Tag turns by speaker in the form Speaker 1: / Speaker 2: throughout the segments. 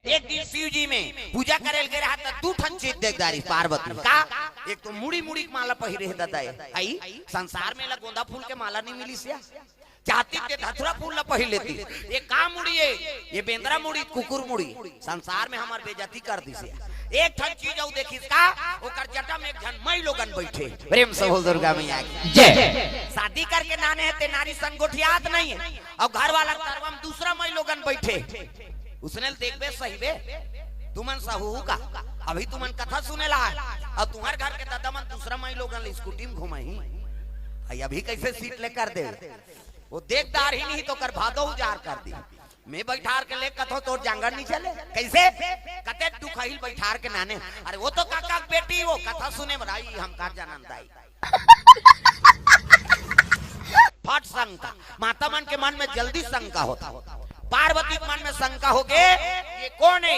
Speaker 1: एक दिन शिव जी में पूजा करे गए रहा था, दू ठन चीज देखदारी पार्वती का। एक तो मुड़ी मुड़ी के माला पहिरे दादा आई संसार में ला गोंदा फूल के माला नहीं मिली सिया, चाहती थे धतुरा फूल ला पहिर लेती। ये का मुड़ी है, ये बेंद्रा मुड़ी कुकुर मुड़ी, संसार में हमार बेइज्जती कर दी सिया। एक ठन चीज औ देखी का, ओकर जटा में एक जन मई लोगन बैठे, प्रेम से बोल दुर्गा मैया की जय। शादी करके नाने है ते नारी संगोठियात नहीं है, और घर वाला तरवम दूसरा मई लोगन बैठे। उसने देखबे सही बे तुमन सहू का, अभी तुमन कथा सुने ला और तुम्हारे घर के दादा मन दूसरा मई लोगन स्कूटी में घुमाई, अभी कैसे सीट लेकर दे। वो देखदार ही नहीं तो कर भादो उजार कर दी। मैं बैठार के ले कथो तो जांगर नहीं चले कैसे कते दुखहिल बैठार के नाने। अरे वो तो काका बेटी वो कथा सुने बराई हम का जानंदाई फट शंका, माता मन के मन में जल्दी शंका होता, पार्वती के मन में शंका हो गए ये कौन है,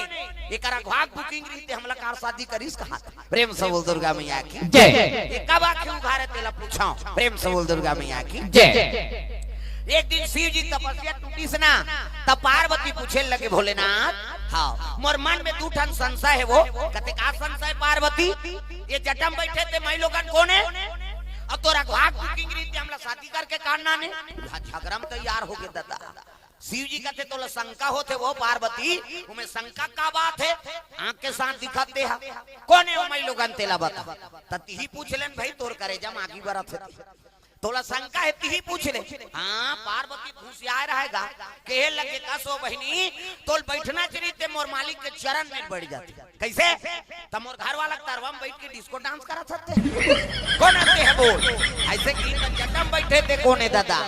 Speaker 1: ये करा भाग बुकिंग रही हमला कार शादी करीस कहा। प्रेम से बोल दुर्गा मैया की जय। ये कब आखिर उघारे तेला पूछा, प्रेम से बोल दुर्गा मैया की जय। एक दिन शिव जी तपस्या टूटी से ना, तब पार्वती पूछे लगे भोलेनाथ, हाँ मोर मन में दू ठन संशय है। वो कहते का संशय पार्वती, ये जटम बैठे थे मई लोगन कौन है, और तोरा भाग बुकिंग रही हमला शादी करके काटना ने झगड़ा में तैयार हो गए दादा। शिव जी कहते तो शंका होते वो पार्वती, उमें शंका का बात है, आंख के साथ दिखाते हैं कौन है वो मई लोगन तेला बता। तती ही पूछ लेन भाई तोर करे जम आगे बरत तोला शंका है ती ही पूछ ले। हाँ पार्वती घुसिया रहेगा कहे लगे कसो बहनी तोल बैठना चाहिए ते मोर मालिक के चरण में बढ़ जाती कैसे, तब मोर घर वाला तरवम बैठ के डिस्को डांस करा सकते कौन आते है बोल। ऐसे की जटम बैठे थे कौन है दादा,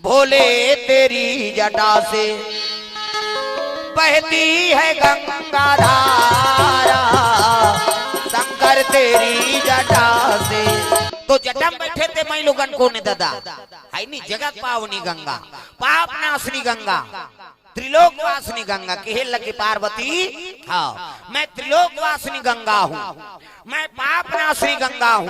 Speaker 1: भोले तेरी जटा से बहती है गंगा धारा, शंकर तेरी जटा से। तो जटम बैठे थे मई लोगन को ने दादा, है नी जगत पावनी गंगा, पाप नाशनी गंगा, त्रिलोक वासनी गंगा। कहे लगे पार्वती हाँ मैं त्रिलोक वासनी गंगा हूँ, मैं पाप नाशनी गंगा हूँ।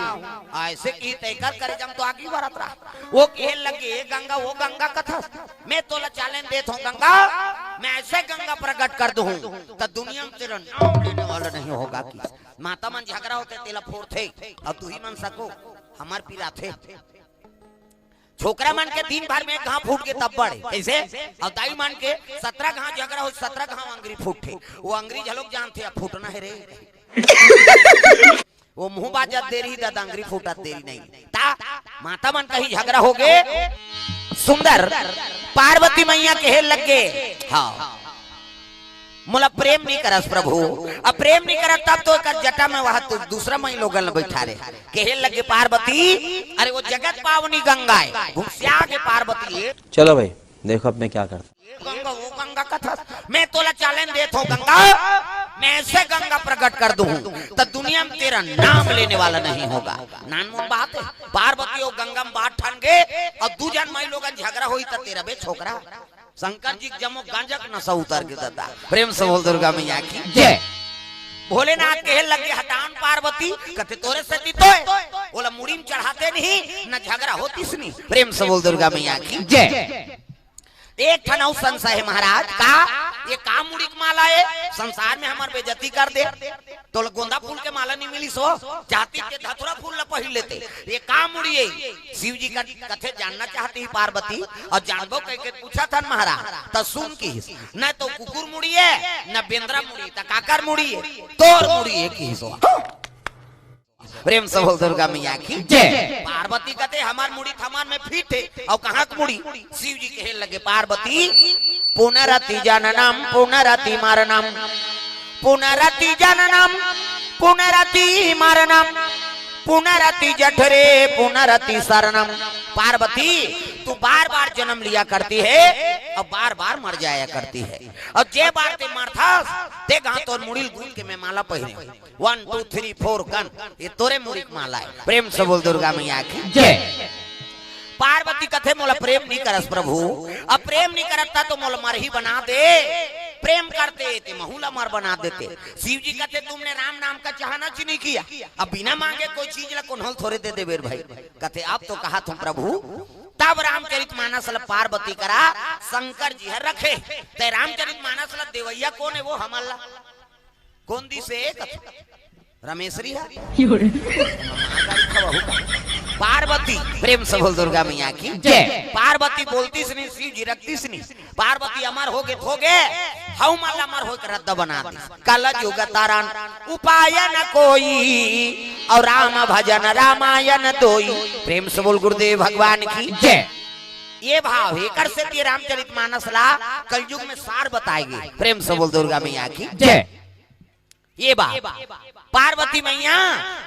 Speaker 1: ऐसे की तय कर जम तो आगे बढ़त रहा। वो कहे लगे गंगा वो गंगा कथा, मैं तोला चैलेंज देता हूँ गंगा, मैं ऐसे गंगा प्रकट कर दूं तो दुनिया में तेरा नाम लेने वाला नहीं होगा। की माता मन झगड़ा होते तेला फोड़ थे, अब तू ही मन सको हमार पीरा थे। छोकरा मन के दिन भर में घाव फूट के तब बड़े कैसे, और दाई मन के 17 घाव झगड़ा हो 17 घाव अंगरी फूटे। वो अंगरी झलोक जानते अब फूटना है रे वो मुंह बाजत दे रही दादा अंगरी फूटत देरी नहीं ता। माता मन कहीं झगड़ा हो गए सुंदर पार्वती मैया कहे लगे हाँ मोला प्रेम नहीं करस प्रभु, अब प्रेम नहीं करत तब तो कर जटा में वहां तो दूसरा मई लोगन बैठा रे। कहे लगे पार्वती अरे वो जगत पावनी गंगा है, घुसिया के पार्वती
Speaker 2: चलो भाई देखो अब मैं क्या करता।
Speaker 1: गंगा वो गंगा कथा मैं तोला चैलेंज देता हूँ गंगा, मैं ऐसे गंगा प्रकट कर दूं तो दुनिया में तेरा नाम लेने वाला नहीं होगा। नानमून बात है पार्वती और गंगा में बात ठान गए और दू जन मई लोगन झगड़ा हुई तो तेरा बे छोकरा शंकर जी जमो गांजक नशा उतर के दादा। प्रेम से बोल दुर्गा मैया की जय। भोलेनाथ कहे लगे हटान पार्वती कहते तोरे से तो बोला मुड़ी में चढ़ाते नहीं न झगड़ा होती सुनी। प्रेम से बोल दुर्गा मैया की जय। एक ठन संशय है महाराज का, ये का मुड़ी की माला है, संसार में हमार बेइज्जती कर दे तो गोंदा फूल के माला नहीं मिली सो जाति के धतुरा फूल ल पहिर लेते। ये का मुड़ी है, शिव जी का कथे जानना चाहती है पार्वती और जानबो कह के पूछा था महाराज तो सुन की न तो कुकुर मुड़ी है न बेंद्रा मुड़ी त काकर मुड़ी है, तोर मुड़ी है की सो। प्रेम से बोल दुर्गा मैया की जय। पार्वती कहते हमार मुड़ी थमान में फिट है और कहाँ की मुड़ी। शिव जी कहे लगे पार्वती पुनरति जननम पुनरति मरणम, पुनरति जननम पुनरति मरणम, पुनरति जठरे पुनरति शरणम। पार्वती तू बार बार जन्म लिया करती है और बार बार मर जाया करती है, और जे बार ते मरथास ते गा तोर मुड़िल गुल के मैं माला पहिरे 1 2 3 4 गन ये तोरे मुड़ी माला है। प्रेम से बोल दुर्गा मैया की जय। पार्वती कथे मोला प्रेम नहीं करस प्रभु, अब प्रेम नहीं करता तो मोला मर ही बना दे, प्रेम करते थे महूला मर बना देते। शिव जी कहते तुमने राम नाम का चाहना च नहीं किया, अब बिना मांगे कोई चीज ला कौन थोड़े दे दे बेर भाई। कहते अब तो कहा तुम प्रभु तब रामचरितमानस पार्वती करा शंकर जी है रखे ते रामचरितमानस देवैया कौन है वो हमला कौन दी से रमेशरी है पार्वती प्रेम से बोल दुर्गा मैया की जय। पार्वती बोलती नहीं शिव जी रखती नहीं पार्वती अमर हो गए हम अमर हो रद्द बना दी कल युग तारण उपाय न कोई और राम भजन रामायण दोई। प्रेम से बोल गुरुदेव भगवान की जय। ये भाव है से ये रामचरितमानस ला कलयुग में सार बताएगी। प्रेम से बोल दुर्गा मैया की जय। ये बात पार्वती मैया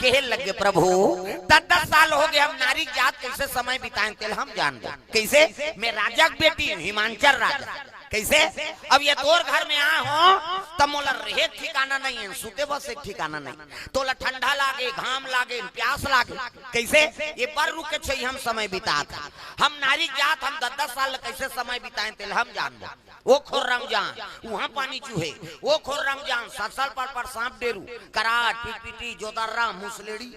Speaker 1: कहने लगे प्रभु 10 साल हो गए हम नारी जात कैसे समय बिताएं तेल हम जान दो कैसे मैं राजा की बेटी हिमांचल राजा कैसे अब ये तोर घर में आ हो तब मोला रहे ठिकाना नहीं है सुते बस एक ठिकाना नहीं तोला ठंडा लागे घाम लागे प्यास लागे कैसे ये पर रुके छे हम समय बितात हम नारी जात हम 10 साल कैसे समय बिताएं तेल हम जान दो वो खोर रमजान वहाँ पानी चूहे वो खोर रमजान 7 साल पर सांप डेरू कराट पीटी जोदर्रा मुसलेड़ी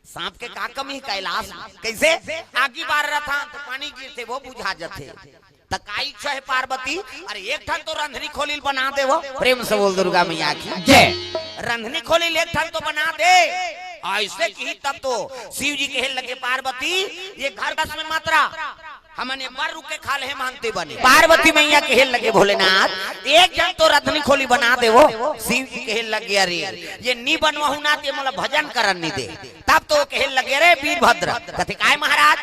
Speaker 1: सांप के का कमी कैलाश कैसे आगे बार रहा था तो पानी गिरते वो बुझा जाते तकाई इच्छा है पार्वती अरे एक ठन तो रंधनी खोलिल बना दे वो। प्रेम से बोल दुर्गा मैया की जय। रंधनी खोलिल एक ठन तो बना दे ऐसे की तब तो शिव जी कहे लगे पार्वती ये घर 10 में मात्रा हमने बार रुक के खा ले मानते बने। पार्वती मैया कहे लगे भोलेनाथ एक जन तो रंधनी खोली बना दे वो। शिव जी कहे लगे अरे ये नी बनवाहू ना ते मोला भजन करन नहीं दे तब तो कहे लगे रे वीरभद्र कथे काय महाराज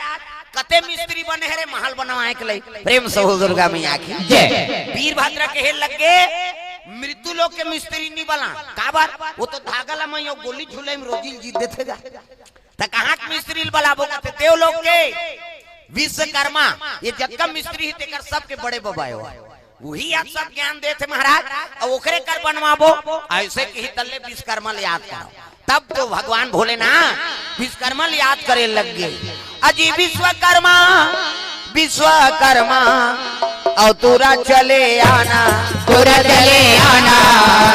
Speaker 1: कते मिस्त्री बने रे महल बनवाए के लिए। प्रेम से दुर्गा मैया की जय। वीरभद्र कहे लगे मृत्यु लोग के मिस्त्री नहीं बना का बार वो तो धागा ला मैं गोली झूले में रोजी जीत देतेगा त कहां के मिस्त्री बलाबो कहते देव लोग के विश्वकर्मा ये जक्का मिस्त्री ही तेकर सबके बड़े बबाए हो वही आप सब ज्ञान देते महाराज और ओकरे कर बनवाबो ऐसे की तल्ले विश्वकर्मा याद करो तब तो भगवान भोलेनाथ विश्वकर्मा याद करे लग गए अजी विश्वकर्मा विश्वकर्मा और तुरा चले आना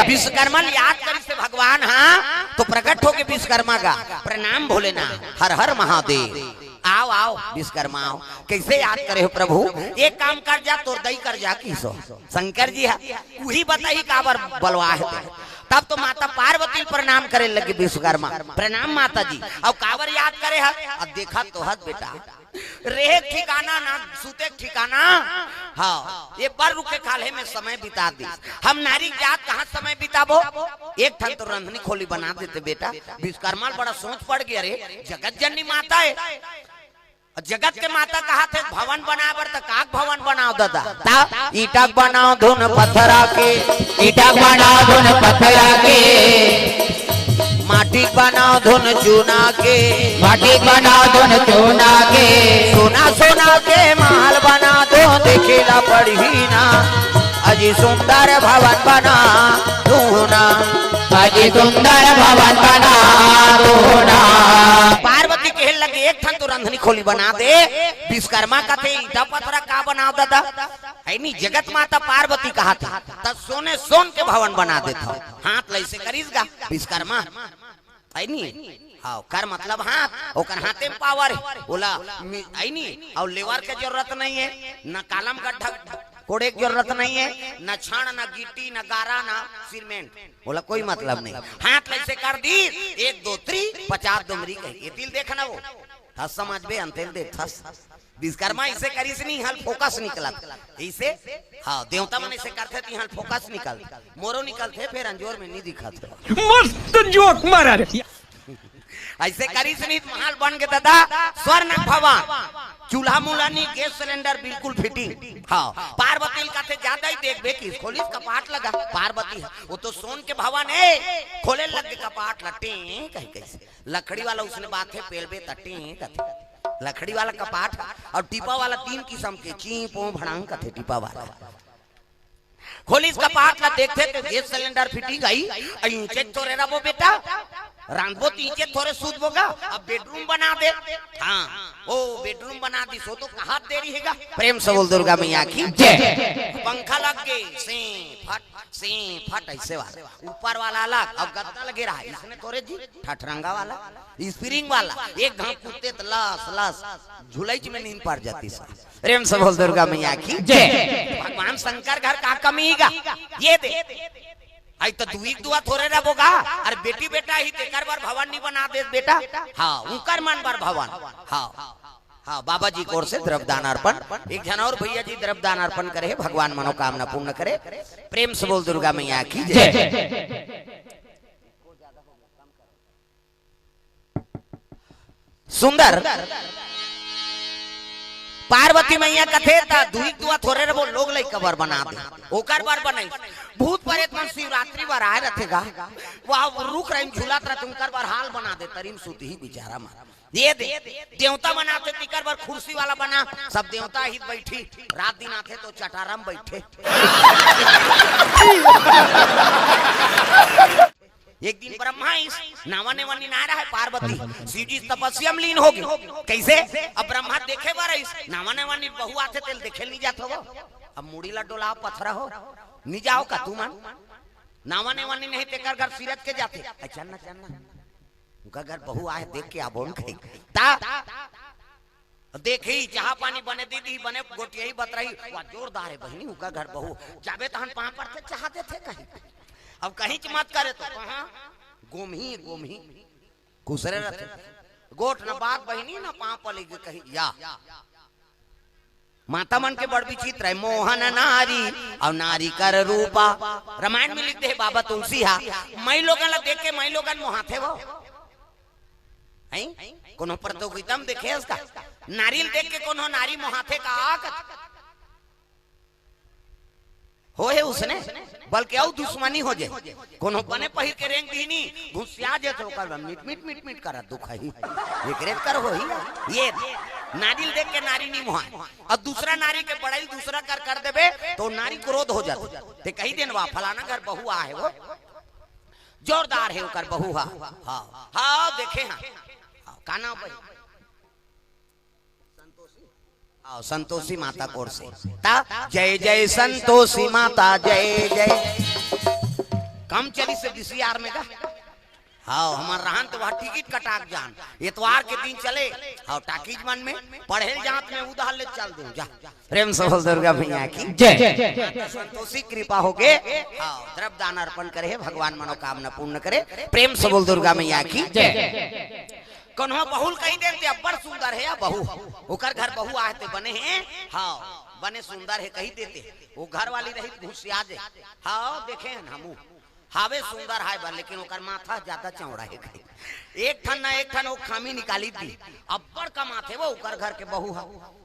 Speaker 1: विश्वकर्मा याद कर से भगवान हाँ तो प्रकट हो के विश्वकर्मा का प्रणाम भोलेनाथ हर हर महादेव आओ आओ विश्वकर्मा आओ कैसे याद करे हो प्रभु एक काम कर जा तो दई कर जा किसो शंकर जी है वही बताई काबर बलवा है तब तो माता पार्वती प्रणाम करे लगे विश्वकर्मा प्रणाम माता जी अब काबर याद करे है अब देखा तो हद बेटा रहे ठिकाना ना सूते ठिकाना हाँ ये पर रुके खाले में समय बिता दी हम नारी जात कहाँ समय बिताबो एक ठन तो रंधनी खोली बना देते बेटा विश्वकर्मा बड़ा सोच पड़ गया रे जगत जननी माता है जगत के माता कहा थे भवन बनावर तो काक भवन बनाओ दादा ईटा बनाओ धुन पत्थरा के ईटा बनाओ धुन पत्थरा के माटी बनाओ धुन चूना के माटी बनाओ धुन चूना के सोना सोना के महल बना दो देखेला पड़ी ना अजी सुंदर भवन बना दूना अजी सुंदर भवन बना दूना। पार्वती कहे लगे एक ठन तो रंधनी खोली बना दे विश्वकर्मा का थे ईटा पत्थरा का बनाओ दादा नहीं जगत माता पार्वती कहा था तब सोने सोन के भवन बना देता हाथ लैसे करीसगा विश्वकर्मा नहीं हाँ कर मतलब हाथ ओकर हाथे में पावर है बोला नहीं और लेवर के जरूरत नहीं है न कालम गड्ढा कोड़े की जरूरत नहीं है न छाण न गिट्टी न गारा न सीमेंट बोला कोई मतलब नहीं हाथ ऐसे कर दी 1 2 3 50 डुमरी कही तिल देखना वो थस समझ बे अंतेल दे थस विश्वकर्मा इसे करीस नहीं हल फोकस निकला इसे हाँ देवता मन इसे करते थे हल फोकस निकल मोरो निकलते फिर अंजोर में नहीं दिखाते
Speaker 3: मस्त जोक मारा रे
Speaker 1: ऐसे करीस नहीं महल बन के दादा स्वर्ण भवन चूल्हा मूल्हा नहीं गैस सिलेंडर बिल्कुल फिटिंग हाँ पार्वती का थे ज्यादा ही देख बेकी खोली कपाट लगा पार्वती वो तो सोन के भवन है खोले लग के कपाट लटे कहीं कैसे लकड़ी वाला उसने बात है पेलबे तटे लकड़ी वाला कपाट और टीपा वाला 3 किस्म के चीपो भड़ांग का थे टीपा वाला खोली कपाट ला देखते तो गैस सिलेंडर फिटिंग आई चेक तो रे वो बेटा रांधबो तीचे थोड़े सूद बोगा अब बेडरूम बना दे। हाँ ओ बेडरूम बना दी सो तो कहा देरी हैगा। प्रेम से बोल दुर्गा मैया की जय। पंखा लग गए से फट ऐसे वाला ऊपर वाला अलग अब गद्दा लगे रहा इसने थोड़े जी ठठरंगा वाला स्प्रिंग वाला एक घाव कुत्ते लस लस झुलैच में नींद पड़ जाती सा। प्रेम से बोल दुर्गा मैया की जय। भगवान शंकर घर का कमीगा ये दे आई तो दुआ थोड़े रह बोगा अरे बेटी बेटा ही तेकर बार भवन नहीं बना दे बेटा। हाँ उनकर मन बार भवन। हाँ हाँ बाबा जी की ओर से द्रव्यदान अर्पण एक जन और भैया जी द्रव्यदान अर्पण करे भगवान मनोकामना पूर्ण करे। प्रेम से बोल दुर्गा मैया की जय। सुंदर पार्वती मैया कथे ता दुआ थोड़े रहो लोग लई कबर बना दे ओकर बार बनाई भूत प्रेत मन शिवरात्रि बार आए रहेगा वह रुक रही झूलात रहे तुमकर बार हाल बना दे तरीम सुती ही बेचारा मारा ये दे देवता बनाते तिकर बार कुर्सी वाला बना सब देवता ही बैठी रात दिन आते तो चटारम बैठे। एक दिन ब्रह्मा नावा नेवानी ना रहा है पार्वती शिव जी तपस्या में लीन होगी कैसे अब ब्रह्मा देखे बार नावा नेवानी बहु आते तेल देखे नहीं जाते हो अब मुड़ी ला डोला पथरा हो नहीं जाओ का तू मान नावा नेवानी नहीं तेकर घर सीरत के जाते चलना चलना उनका घर बहु आए देख के आबोन खाई ता देखी चाह पानी बने दीदी बने गोटिया ही बतराई वह जोरदार है बहनी उनका घर बहु जाबे तहन पा पर चाहते थे कहीं अब कहीं की मत करे तो कहां गोमही कुसरे रहते गोट न बात बहनी न पांव पली कहीं या माता मन के बड़ विचित्र है मोहन नारी और नारी कर रूपा रामायण में लिखते हैं बाबा तुलसी हा मई लोगन ला देख के मई लोगन मोहाथे वो हैं कोनो प्रतियोगिता में देखे उसका नारियल देख के कोनो नारी मोहाथे का हो है उसने बल्कि और दुश्मनी हो जाए कोनो बने पहिर के रेंग दीनी घुसिया जे तो कर मिट कर दुख है एक रेत कर हो ही ये नारियल देख के नारी नहीं मोहा और दूसरा नारी के बड़ाई दूसरा कर देबे तो नारी क्रोध हो जाती ते कही दिन वा फलाना घर बहू आ है वो जोरदार है ओकर बहू हा हां हां देखे हां काना भाई संतोषी माता कोर से ता जय जय संतोषी माता जय जय कम चली से DCR में का हाँ हमार रहन तो वह टिकट कटाक जान इतवार के दिन चले हाँ टाकीज मन में पढ़े जात में उधार ले चल दूं जा। प्रेम से दुर्गा मैया की जय। संतोषी कृपा हो गए हाँ द्रव्यदान अर्पण करे भगवान मनोकामना पूर्ण करे। प्रेम से बोल दुर्गा मैया की जय। कन्हो बहुल कहीं देते बड़ सुंदर है या बहू ओकर घर बहू आते बने हैं हाँ बने सुंदर है कहीं देते वो घर वाली रही घुसिया दे हाँ देखे हैं हमू हावे सुंदर है बा लेकिन ओकर माथा ज्यादा चौड़ा है एक ठन वो खामी निकाली दी अब्बड़ का माथे वो ओकर घर के बहू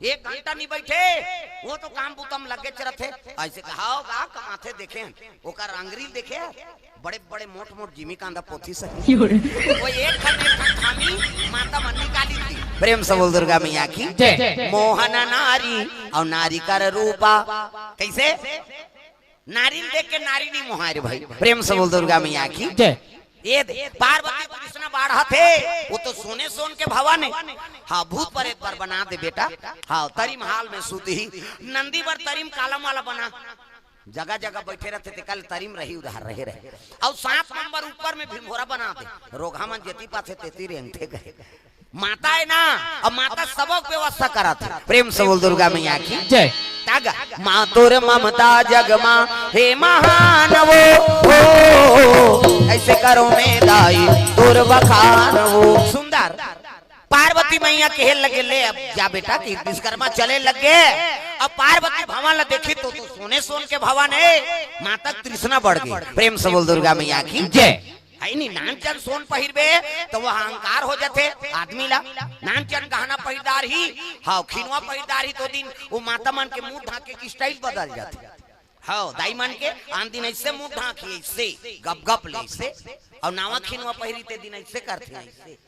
Speaker 1: एक घंटा नहीं बैठे वो तो काम बुतम लगे चरत है ऐसे कहा का माथे देखे ओकर अंगरी देखे बड़े बड़े मोट जिमी कांदा पोथी से वो एक ठन खामी माता मन निकाली दी। प्रेम से बोल दुर्गा मैया की जय। मोहन नारी और नारी कर रूपा कैसे नारी देख के नारी नहीं मोहारे भाई। प्रेम से बोल दुर्गा मैया की जय। ये पार्वती कृष्ण बाढ़ा थे वो तो सोने सोन के भवन है हाँ भूत पर एक बार बना दे बेटा हाँ तरीम हाल में सूती ही नंदी पर तरीम कालम वाला बना जगह जगह बैठे रहते थे कल तरीम रही उधार रहे और 7 नंबर ऊपर में भीमभोरा बना दे रोगा मन जेती पाथे तेती रेंगते गए माता है ना अब माता सबक व्यवस्था करा था। प्रेम से बोल दुर्गा मैया की जय। तागा माँ तोर ममता जग माँ हे महान वो ऐसे करो में दाई तोर बखान वो सुंदर पार्वती मैया कहे लगे ले अब जा बेटा कि विश्वकर्मा चले लगे अब पार्वती भवन ला देखी तो सोने सोन के भवन है माता तृष्णा बढ़ गई। प्रेम से बोल दुर्गा मैया की जय। नहीं नानचन सोन पहिरबे तो वह अहंकार हो जाते आदमी ला नानचन गहना पहिरदार ही हाँ खिनवा पहिरदार ही तो दिन वो माता मन के मुंह ढाके की स्टाइल बदल जाती हाँ दाई मन के आन दिन ऐसे मुंह ढाकी ऐसे गप गप ले ऐसे और नावा खिनवा पहिरी ते दिन ऐसे करते ऐसे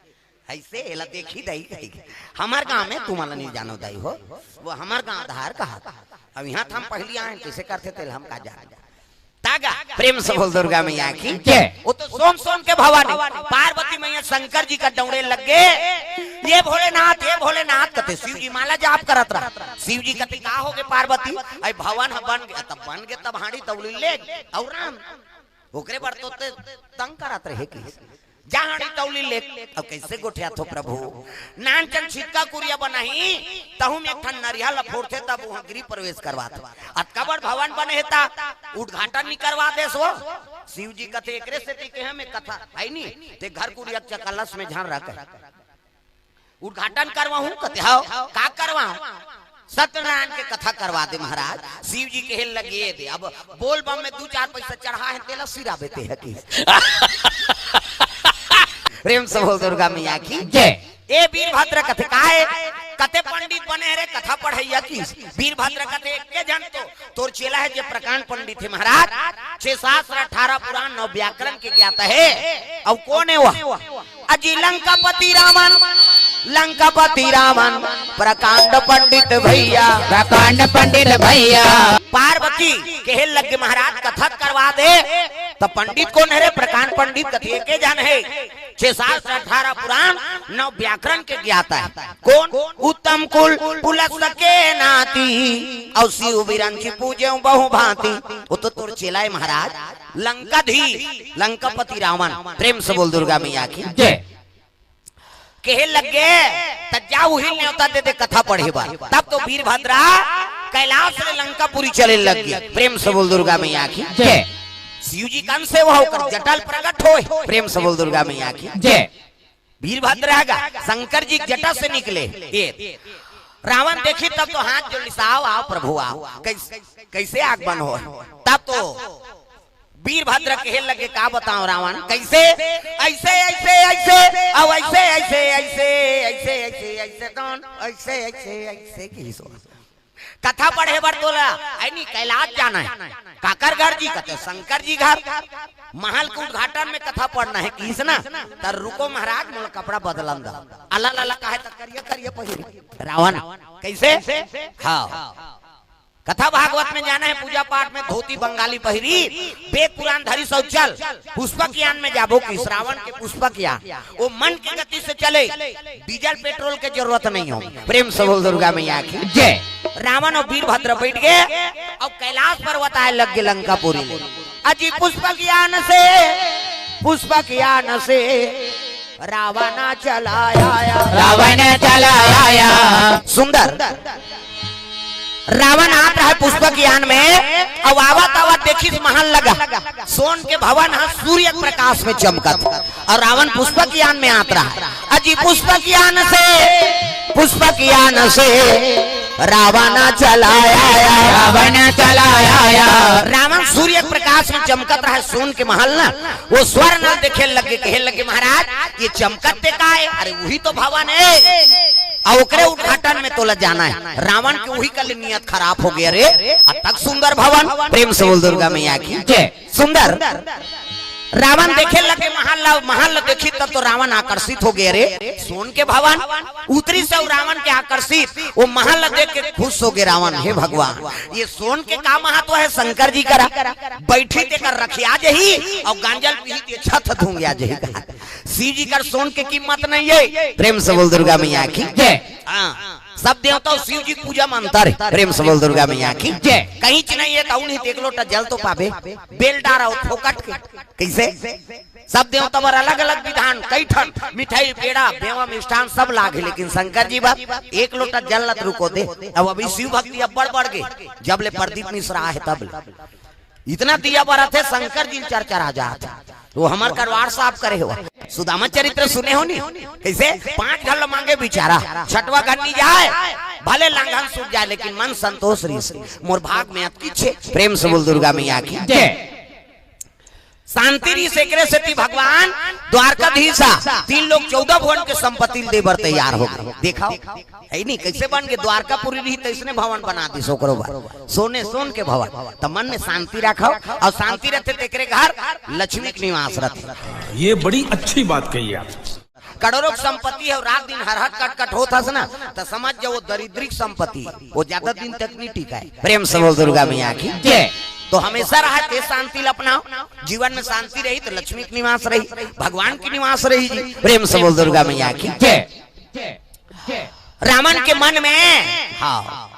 Speaker 1: ऐसे एला देखी दाई कही हमार गांव में तुम्हारा नहीं जानो दाई हो वो हमार गांव धार कहा अब यहाँ हम पहली आए कैसे करते थे हम का जा ता रागा प्रेम से बोल दुर्गा मैया की जय। वो तो सोन सोन के भवानी पार्वती मैया शंकर जी का दौड़े लग गए। ये भोलेनाथ कहते शिव जी माला जाप करत रहा। शिव जी कहते का हो गए पार्वती आई भवन बन गए तब हाड़ी दौड़ी ले और राम ओकरे पर तो तंग करत रहे की जहां तौली ले। अब कैसे गोठिया थो प्रभु नान चंद छिटका कुरिया बनाही तहु में एक ठन नरिया लफोड़ते तब वहां गृह प्रवेश करवात अतकबड़ भवन बने हेता उद्घाटन नहीं करवा दे सो। शिव जी कथे एकरे से टिके हमें कथा है नी ते घर कुरिया कलश में झाड़ रख उद्घाटन करवाहू कथे हां का करवाहू सत्यनारायण के कथा करवा दे महाराज। शिव जी के हेल लगे दे अब बोल बम में 2-4 पैसा चढ़ा है तेला सिरा बेते है की प्रेम से बोल दुर्गा मैया की जय। ए वीरभद्र कथे काहे कथे पंडित बने रे कथा पढ़ैया की वीरभद्र कथे के जन तो तोर चेला है जे प्रकांड पंडित है महाराज 6 शास्त्र 18 पुराण 9 व्याकरण के ज्ञाता है। अब कौन है वह अजी लंकापति रावण प्रकांड पंडित भैया पार्वती के लगे महाराज कथा करवा दे तो पंडित कौन है रे प्रकांड पंडित कथे के जन है 6 शास्त्र 18 पुराण 9 व्याकरण के ज्ञाता है। कौन उत्तम कुल पुलस के नाती और शिव बिरंची पूजे बहु भांति वो तो तोर चेला है महाराज लंकापति रावण प्रेम से बोल दुर्गा मैया की जय। कहे लगे जाऊ हिल न्योता दे दे कथा पढ़े बा तब तो वीरभद्रा कैलाश से लंकापुरी चले लग गया प्रेम से बोल दुर्गा मैया की जय। शिव जी कन से वह होकर जटल प्रकट होए प्रेम से बोल दुर्गा मैया की जय। वीरभद्र शंकर जी जटा से निकले रावण देखी तब तो हाथ जोड़ लिसाओ आओ प्रभु आओ कैसे आग बन हो तब तो वीरभद्र के लगे का बताओ रावण कैसे ऐसे ऐसे ऐसे अब ऐसे ऐसे ऐसे ऐसे ऐसे ऐसे कौन ऐसे ऐसे ऐसे की सो कथा पढ़े बर तोला ऐनी कैलाश जाना है काकर घर जी कहते शंकर जी घर महल के उद्घाटन में कथा पढ़ना है किस ना तर रुको महाराज मोला कपड़ा बदलन दा अल्लाह अल्लाह काहे त करिया करिया पहिर रावण कैसे हां कथा भागवत में जाना है पूजा पाठ में धोती बंगाली पहिरी वेद पुराण धरी सब चल पुष्पक यान में जाबो कि श्रावण के पुष्पक यान वो मन की गति से चले डीजल पेट्रोल के जरूरत नहीं हो प्रेम से बोल दुर्गा मैया की जय। रावण और वीरभद्र बैठ गए और कैलाश पर्वत आए लग गए लंकापुरी में अजी पुष्पक यान से रावण चला आया सुंदर रावण आत रहा पुष्पक यान में अब आवत देखी महल लगा सोन के भवन सूर्य प्रकाश में चमकत और रावण पुष्पक यान में आत रहा अजी पुष्पक यान से रावण चला आया रावण सूर्य प्रकाश में चमकत रहा सोन के महल ना वो स्वर्ण नल देखे लगे कहे लगे महाराज ये चमकते का है अरे वही तो भवन है और ओकरे उद्घाटन में तोला जाना है रावण की वही कल नियत खराब हो गया रे अतक सुंदर भवन प्रेम से बोल दुर्गा मैया की जय। सुंदर रावण देखे लगे महल देखी तब तो रावण आकर्षित हो गया रे सोन के भवन उतरी से रावण के आकर्षित वो महल देख के खुश हो गए रावण हे भगवान ये सोन के का महत्व है शंकर जी करा बैठी देकर रखिया जही और गांजल पी छत धूंगिया जही शिव जी कर सोन के कीमत नहीं है प्रेम से बोल दुर्गा मैया की जय। सब देवता शिव जी पूजा मानता है प्रेम से बोल दुर्गा मैया की जय। कहीं नहीं है नहीं देख लोटा जल तो पावे बेल डारा फोकट के कैसे सब देवता पर अलग अलग विधान कई ठन मिठाई पेड़ा बेवा मिष्ठान सब लागे लेकिन शंकर जी बात एक लोटा जल लत रुको दे अब अभी शिव भक्ति अब बढ़ गए जब ले प्रदीप मिश्रा है तब इतना दिया बड़ा थे शंकर जी चर्चा राजा तो हमार करवार साफ करे हो सुदामा चरित्र सुने हो नहीं कैसे 5 घर मांगे बिचारा छठवा घर नहीं जाए भले लांघन सूट जाए लेकिन मन संतोष रही मोर भाग में अतकी प्रेम से बोल दुर्गा मैया की जय। शांति से भगवान द्वारकाधीशा 3 लोग 14 भवन के संपत्ति देवर तैयार हो गए देखा है नहीं कैसे बन के द्वारकापुरी रही तो इसने भवन बना दी सोकरो सोने सोन के भवन तो मन में शांति रखो और शांति रहते तेरे घर लक्ष्मी के निवास रहते।
Speaker 3: ये बड़ी अच्छी बात कही आप
Speaker 1: करोड़ों संपत्ति है और रात दिन हर कट होता है ना तो समझ जाओ दरिद्रिक संपत्ति वो ज्यादा दिन तक नहीं टिका है प्रेम से बोल दुर्गा मैया की जय। तो हमेशा रहते शांति अपनाओ। जीवन में शांति रही तो लक्ष्मी की निवास रही, भगवान की निवास रही जी। प्रेम से बोल दुर्गा मैया की जय। रावण के मन में, हाँ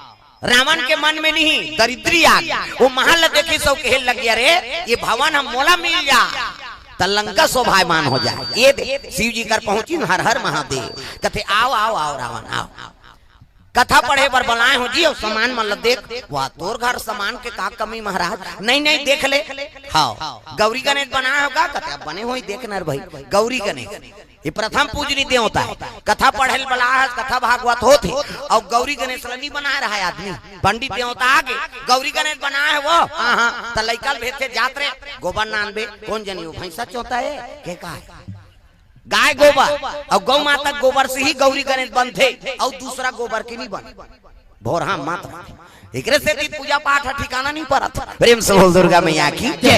Speaker 1: रावण के मन में नहीं दरिद्री आ गई। वो महल देखी सब कहे लग गया रे ये भवन हम मोला मिल जा तो लंका शोभायमान हो जाए। ये दे शिव जी कर पहुंची हर हर महादेव कहते आओ आओ आओ रावण आओ, कथा पढ़े पर बनाए हो जी। और सामान मतलब देख वाह तोर घर सामान के का कमी महाराज। नहीं नहीं देख ले, हाँ गौरी गणेश बनाया होगा कहते बने हो देख नर भाई। गौरी गणेश ये प्रथम पूजनी देवता है। कथा पढ़े बला है, कथा भागवत होते और गौरी गणेश नहीं बना रहा है आदमी। पंडित देवता आगे गौरी गणेश बनाया है वो, हाँ तो लड़का भेजते जात रे गोबर नानबे कौन जनी वो भैंसा चौथा है के का गाय गोबर और गौ माता गोबर से ही गौरी गणेश बनते और दूसरा गोबर के नहीं बन भोरहा माता। एक से पूजा पाठ ठिकाना नहीं पड़ा। प्रेम से बोल दुर्गा मैया की जय।